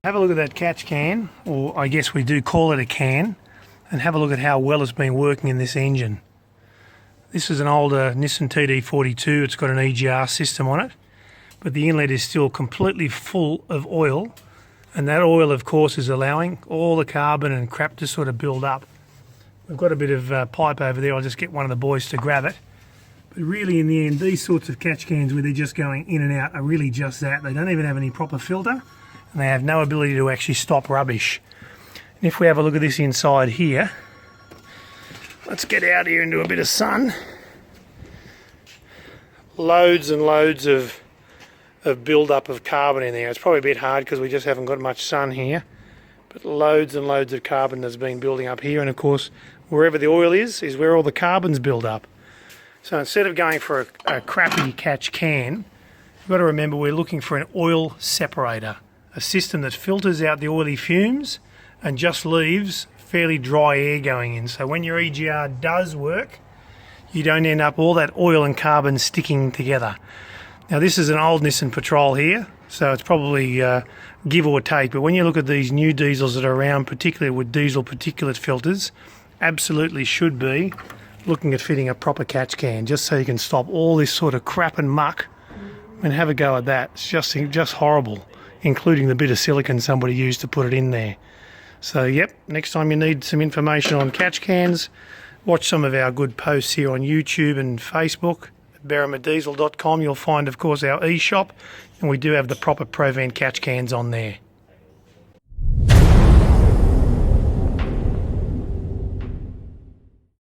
Have a look at that catch can, or I guess we do call it a can, and have a look at how well it's been working in this engine. This is an older Nissan TD42, it's got an EGR system on it, but the inlet is still completely full of oil, and that oil of course is allowing all the carbon and crap to sort of build up. We've got a bit of pipe over there, I'll just get one of the boys to grab it. But really in the end, these sorts of catch cans where they're just going in and out are really just that. They don't even have any proper filter, and they have no ability to actually stop rubbish. And if we have a look at this inside here, let's get out here into a bit of sun. Loads and loads of build-up of carbon in there. It's probably a bit hard because we just haven't got much sun here, but loads and loads of carbon that's been building up here, and of course wherever the oil is where all the carbons build up. So instead of going for a crappy catch can, you've got to remember we're looking for an oil separator, a system that filters out the oily fumes and just leaves fairly dry air going in. So when your EGR does work, you don't end up all that oil and carbon sticking together. Now this is an old Nissan Patrol here, so it's probably give or take, but when you look at these new diesels that are around, particularly with diesel particulate filters, absolutely should be looking at fitting a proper catch can, just so you can stop all this sort of crap and muck and have a go at that. It's just horrible, including the bit of silicone somebody used to put it in there. So yep, next time you need some information on catch cans, watch some of our good posts here on YouTube and Facebook at berrimadiesel.com. You'll find, of course, our e-shop, and we do have the proper Provent catch cans on there.